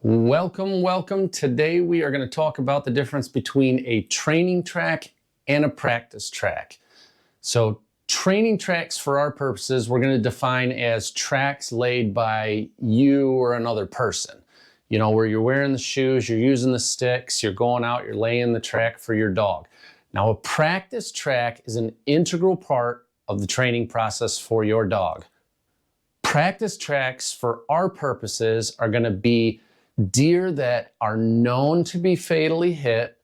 Welcome. Today we are going to talk about the difference between a training track and a practice track. So training tracks for our purposes, we're going to define as tracks laid by you or another person. You know, where you're wearing the shoes, you're using the sticks, you're going out, you're laying the track for your dog. Now a practice track is an integral part of the training process for your dog. Practice tracks for our purposes are going to be deer that are known to be fatally hit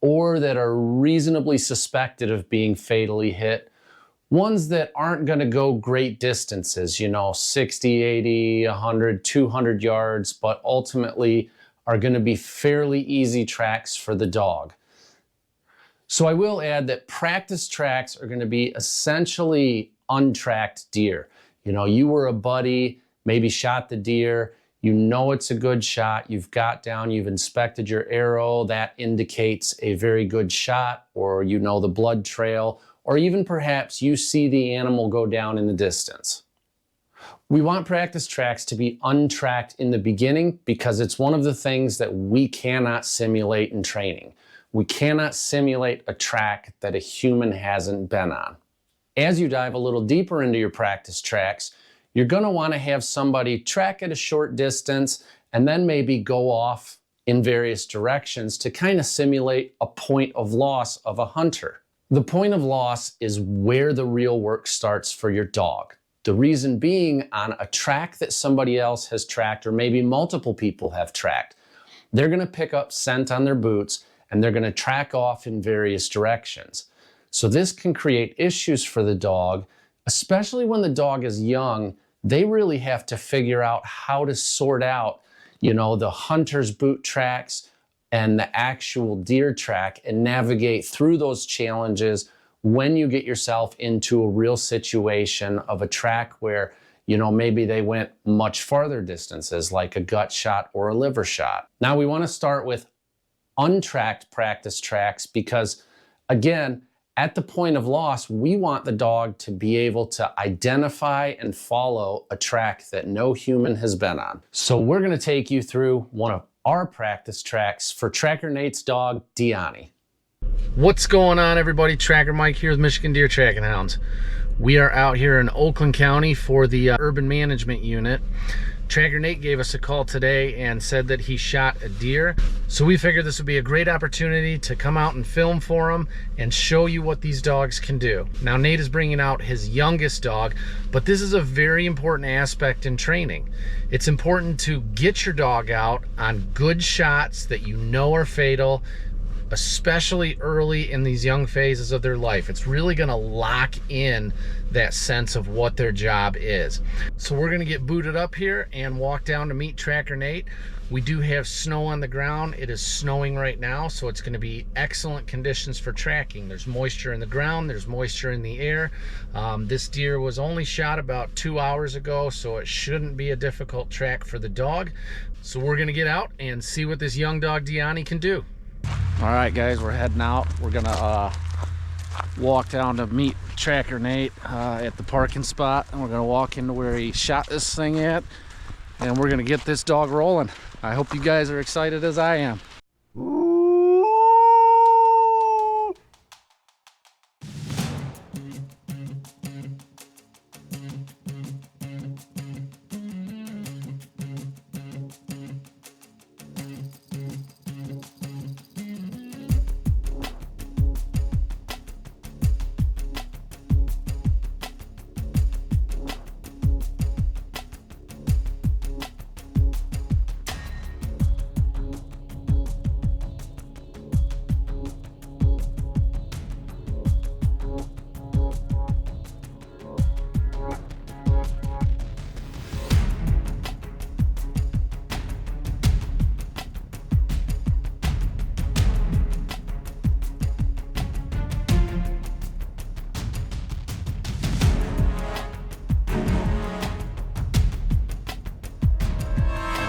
or that are reasonably suspected of being fatally hit. Ones that aren't going to go great distances, 60, 80, 100, 200 yards, but ultimately are going to be fairly easy tracks for the dog. So I will add that practice tracks are going to be essentially untracked deer. You were a buddy, maybe shot the deer, you know it's a good shot, you've got down, you've inspected your arrow, that indicates a very good shot, or you know the blood trail, or even perhaps you see the animal go down in the distance. We want practice tracks to be untracked in the beginning because it's one of the things that we cannot simulate in training. We cannot simulate a track that a human hasn't been on. As you dive a little deeper into your practice tracks, you're going to want to have somebody track at a short distance and then maybe go off in various directions to kind of simulate a point of loss of a hunter. The point of loss is where the real work starts for your dog. The reason being, on a track that somebody else has tracked or maybe multiple people have tracked, they're going to pick up scent on their boots and they're going to track off in various directions. So this can create issues for the dog, especially when the dog is young. They really have to figure out how to sort out, the hunter's boot tracks and the actual deer track and navigate through those challenges when you get yourself into a real situation of a track where, maybe they went much farther distances, like a gut shot or a liver shot. Now we want to start with untracked practice tracks because, again, at the point of loss, we want the dog to be able to identify and follow a track that no human has been on. So we're going to take you through one of our practice tracks for Tracker Nate's dog, Dyani. What's going on, everybody? Tracker Mike here with Michigan Deer Tracking Hounds. We are out here in Oakland County for the Urban Management Unit. Tracker Nate gave us a call today and said that he shot a deer. So we figured this would be a great opportunity to come out and film for him and show you what these dogs can do. Now Nate is bringing out his youngest dog, but this is a very important aspect in training. It's important to get your dog out on good shots that you know are fatal, especially early in these young phases of their life. It's really going to lock in that sense of what their job is. So we're going to get booted up here and walk down to meet Tracker Nate. We do have snow on the ground. It is snowing right now, so it's going to be excellent conditions for tracking. There's moisture in the ground, there's moisture in the air. This deer was only shot about 2 hours ago, so it shouldn't be a difficult track for the dog. So we're going to get out and see what this young dog Dyani can do. All right, guys, we're heading out. We're gonna walk down to meet Tracker Nate at the parking spot, and we're gonna walk into where he shot this thing at, and we're gonna get this dog rolling. I hope you guys are excited as I am.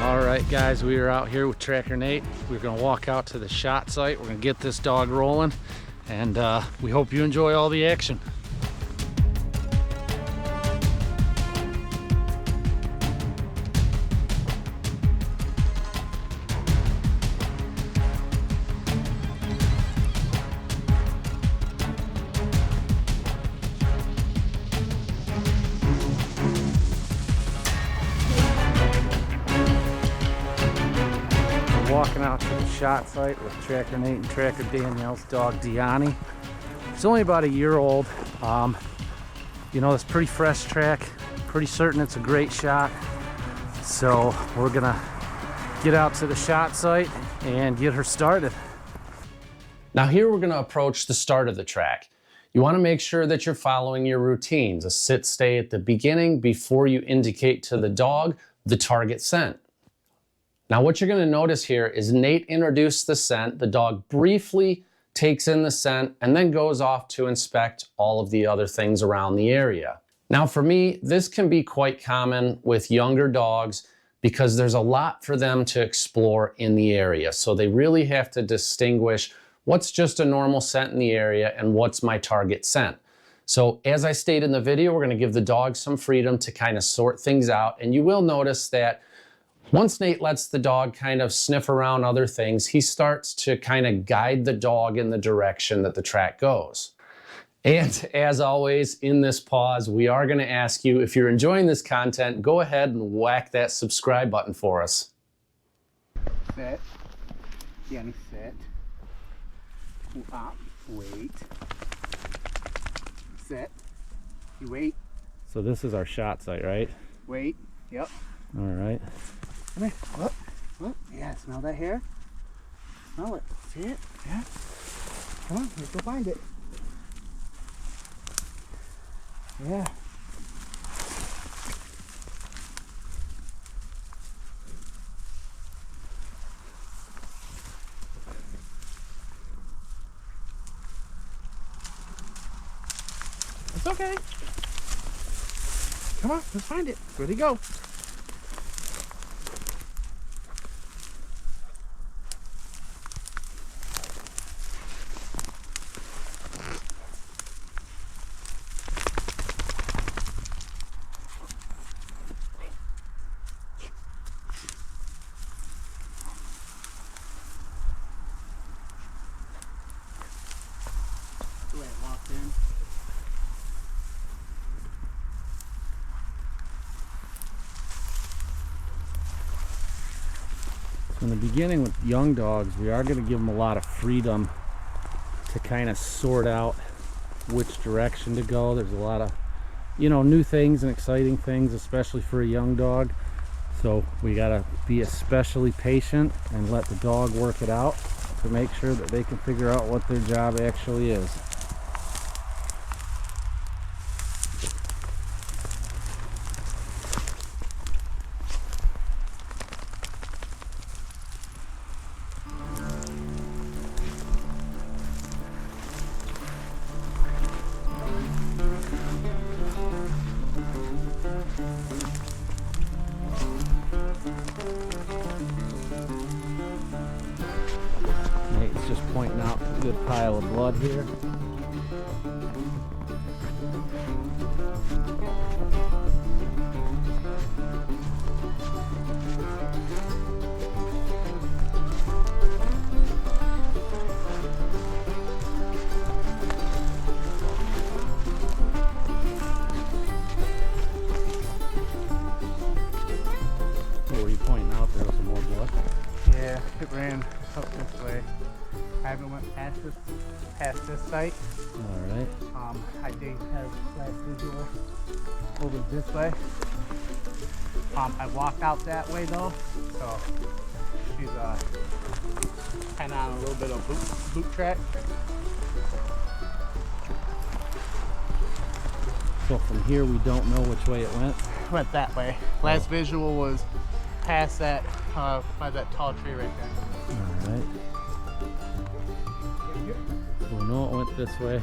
All right, guys, we are out here with Tracker Nate. We're gonna walk out to the shot site. We're gonna get this dog rolling, and we hope you enjoy all the action. Walking out to the shot site with Tracker Nate and Tracker Danielle's dog Dyani. It's only about a year old. You know, it's a pretty fresh track. Pretty certain it's a great shot. So we're gonna get out to the shot site and get her started. Now here we're gonna approach the start of the track. You wanna make sure that you're following your routines, a sit stay at the beginning before you indicate to the dog the target scent. Now what you're gonna notice here is Nate introduced the scent, the dog briefly takes in the scent, and then goes off to inspect all of the other things around the area. Now for me, this can be quite common with younger dogs because there's a lot for them to explore in the area. So they really have to distinguish what's just a normal scent in the area and what's my target scent. So as I stated in the video, we're gonna give the dog some freedom to kind of sort things out. And you will notice that once Nate lets the dog kind of sniff around other things, he starts to kind of guide the dog in the direction that the track goes. And as always, in this pause, we are going to ask you, if you're enjoying this content, go ahead and whack that subscribe button for us. Set. Dyani, set. Up. Wait. Set. You wait. So this is our shot site, right? Wait. Yep. All right. Come here. Look. Look. Yeah, smell that hair? Smell it. See it? Yeah. Come on, let's go find it. Yeah. It's okay. Come on, let's find it. Where'd he go? The way it walked in. In the beginning with young dogs, we are going to give them a lot of freedom to kind of sort out which direction to go. There's a lot of, you know, new things and exciting things, especially for a young dog. So we got to be especially patient and let the dog work it out to make sure that they can figure out what their job actually is. Nate's just pointing out a good pile of blood here. What were you pointing out there? Some more blood? Yeah, it ran up this way. I haven't went past this site. All right. I did have last visual over this way. I walked out that way though, so she's kind of on a little bit of boot track. So from here, we don't know which way it went. Went that way. Last visual was past that by that tall tree right there. All right. So we know it went this way,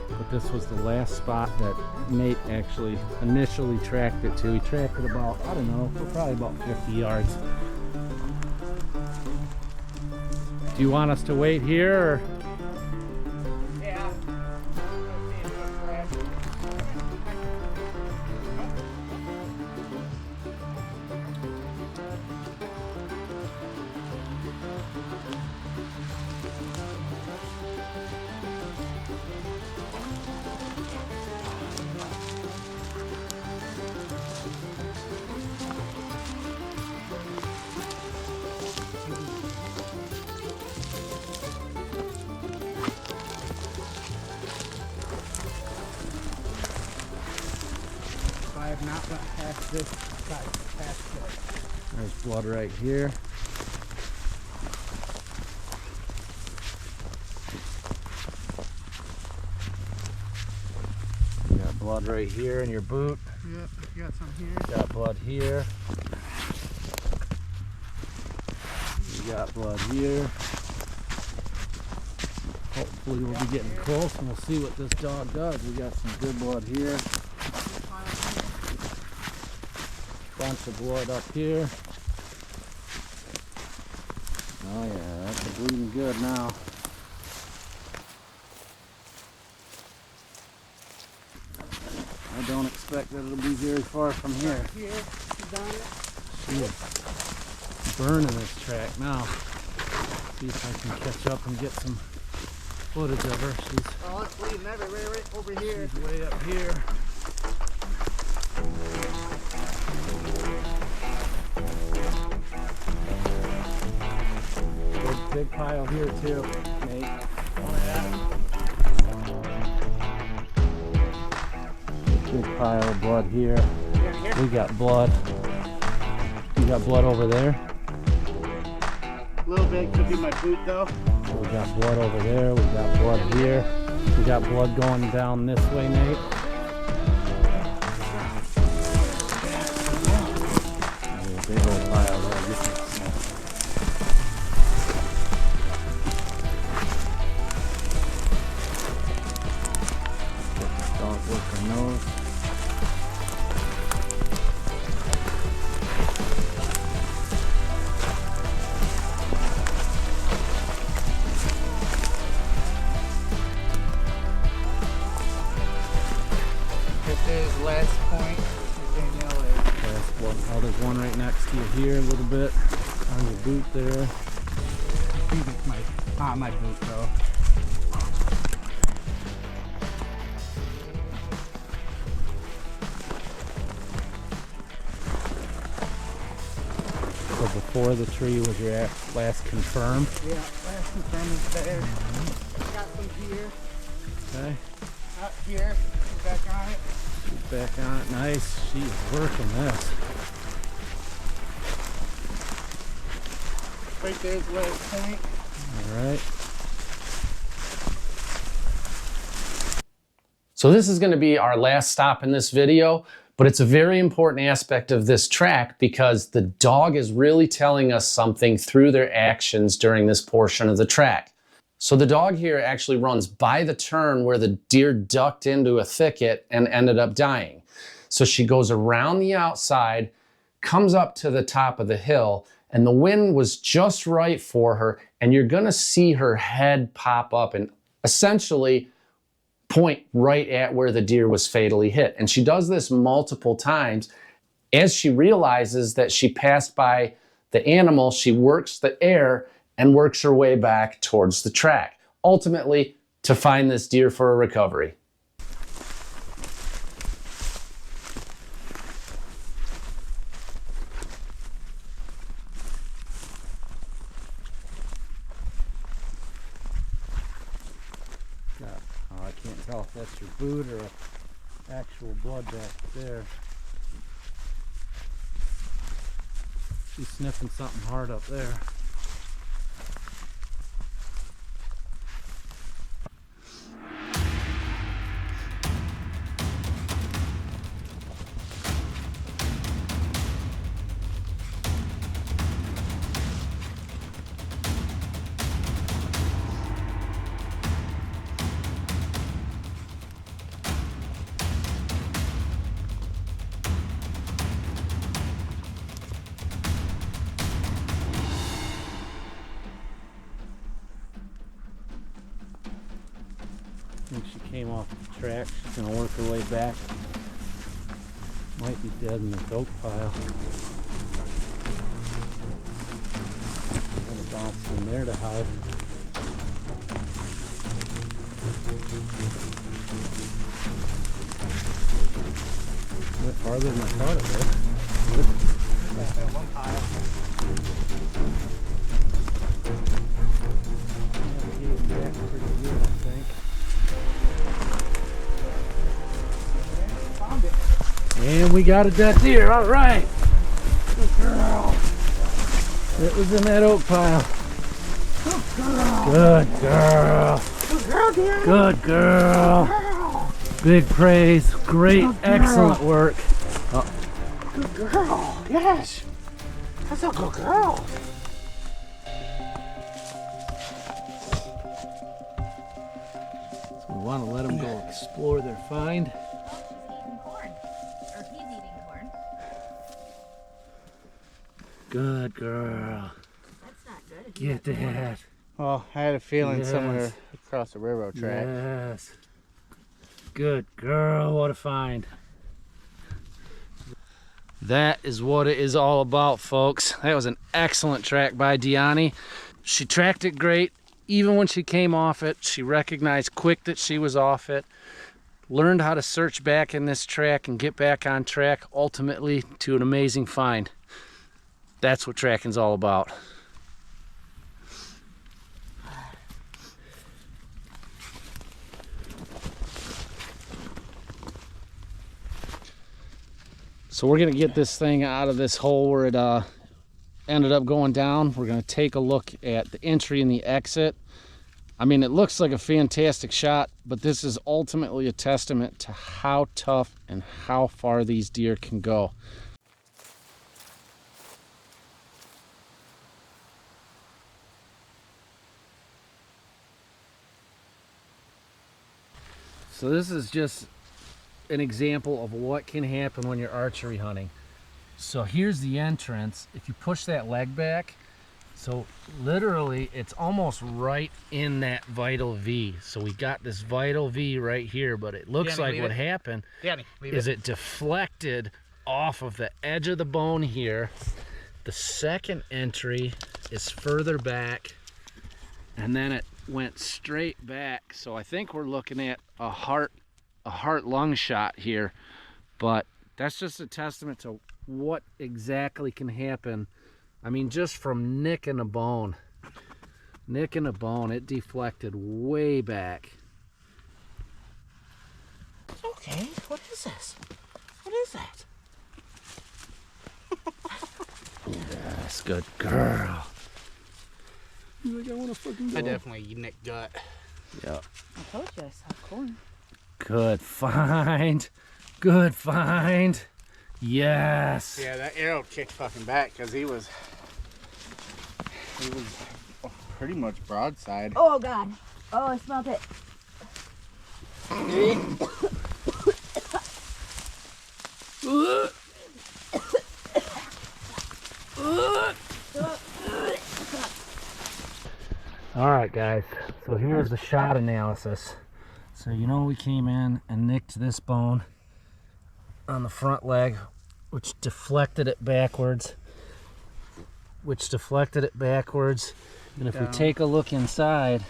but this was the last spot that Nate actually initially tracked it to. He tracked it about, I don't know, probably about 50 yards. Do you want us to wait here, or? Yeah. this side past it. There's blood right here. You got blood right here in your boot. Yep, you got some here. You got blood here. You got blood here. Hopefully we'll be getting close and we'll see what this dog does. We got some good blood here. Bunch of blood up here. Oh yeah, that's bleeding good now. I don't expect that it'll be very far from here. She is burning this track now. See if I can catch up and get some footage of her. Oh, it's bleeding everywhere, right over here. She's way up here. Big pile here too, Nate. Oh yeah. Big pile of blood here. Here. We got blood. You got blood over there. A little bit could be my boot though. We got blood over there. We got blood here. We got blood going down this way, Nate. There's a big old pile there. Dog work her nose. There's last point. Last one. Oh, there's one right next to you here a little bit on your boot there. I think it's my boot though. So before the tree was your last confirmed. Yeah, last confirmed is there. Got some here. Okay. Up here. Back on it. She's back on it. Nice. She's working this. Right there's the last point. All right. So this is going to be our last stop in this video, but it's a very important aspect of this track because the dog is really telling us something through their actions during this portion of the track. So the dog here actually runs by the turn where the deer ducked into a thicket and ended up dying. So she goes around the outside, comes up to the top of the hill, and the wind was just right for her, and you're gonna see her head pop up and essentially point right at where the deer was fatally hit. And she does this multiple times. As she realizes that she passed by the animal, she works the air and works her way back towards the track, ultimately to find this deer for a recovery. Oh, I can't tell if that's your boot or actual blood back there. She's sniffing something hard up there. I think she came off the track. She's gonna work her way back. Might be dead in the oak pile. Gonna bounce in there to hide. A bit farther than I thought it would. That one pile. Yeah, pretty good, I think. Found it. And we we got it, that deer. All right. Good girl. It was in that oak pile. Good girl. Good girl, dear. Good girl. Big praise. Great, excellent work. Oh. Good girl. Yes. That's a good girl. So we want to let them go explore their find. Eating corn. Or he's eating corn. Good girl. That's not good. If Get that. Well, I had a feeling Yes. somewhere across the railroad track. Yes. Good girl. What a find. That is what it is all about, folks. That was an excellent track by Dyani. She tracked it great. Even when she came off it, she recognized quick that she was off it. Learned how to search back in this track and get back on track, ultimately to an amazing find. That's what tracking's all about. So we're gonna get this thing out of this hole where it ended up going down. We're gonna take a look at the entry and the exit. I mean, it looks like a fantastic shot, but this is ultimately a testament to how tough and how far these deer can go. So this is just an example of what can happen when you're archery hunting. So here's the entrance. If you push that leg back, so literally it's almost right in that vital V. So we got this vital V right here, but it looks like what happened is it deflected off of the edge of the bone here. The second entry is further back, and then it went straight back. So I think we're looking at a heart lung shot here, but that's just a testament to what exactly can happen. I mean, just from nicking a bone, it deflected way back. Okay, what is this? What is that? Yes, good girl. You're like, I want to fucking go. I definitely nicked gut. Yep. I told you I saw corn. Good find. Good find. Yes. Yeah, that arrow kicked fucking back because he was pretty much broadside. Oh God. Oh, I smelled it. All right, guys. So here's the shot analysis. So you know we came in and nicked this bone on the front leg, which deflected it backwards. And if we take a look inside,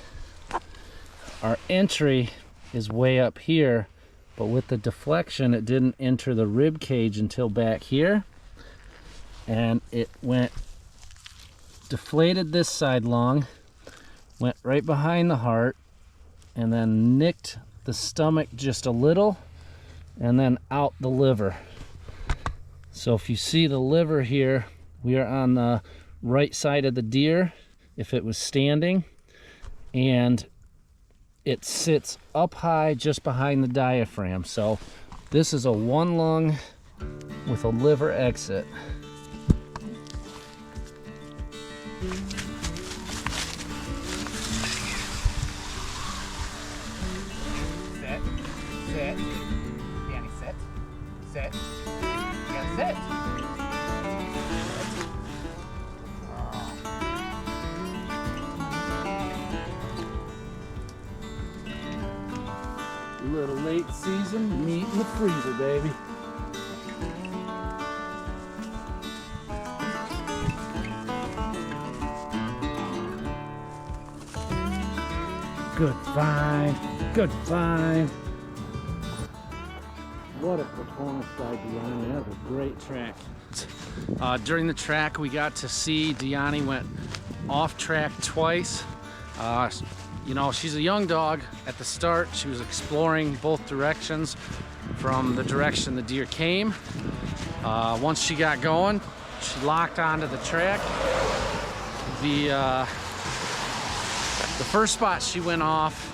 our entry is way up here, but with the deflection, it didn't enter the rib cage until back here. And it went deflated this side long, went right behind the heart, and then nicked the stomach just a little, and then out the liver. So if you see the liver here, we are on the right side of the deer if it was standing, and it sits up high just behind the diaphragm. So this is a one lung with a liver exit. Sit. Danny, sit. Sit. You gotta sit. Little late season meat in the freezer, baby. Good find. Good find. What a performance by Dyani. That was a great track. During the track, we got to see Dyani went off track twice. You know, she's a young dog. At the start, she was exploring both directions from the direction the deer came. Once she got going, she locked onto the track. The first spot she went off,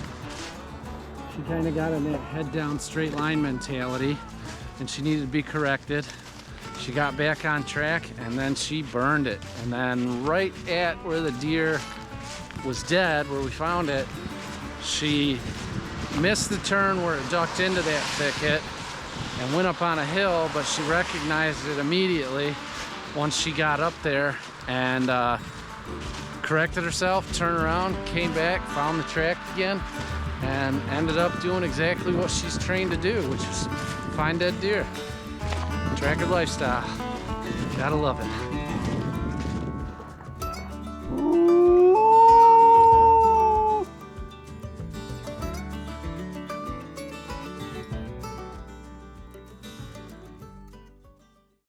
she kind of got in that head down straight line mentality, and she needed to be corrected. She got back on track, and then she burned it. And then right at where the deer was dead, where we found it, she missed the turn where it ducked into that thicket and went up on a hill, but she recognized it immediately once she got up there and corrected herself, turned around, came back, found the track again, and ended up doing exactly what she's trained to do, which is find dead deer. Tracker lifestyle. Gotta love it.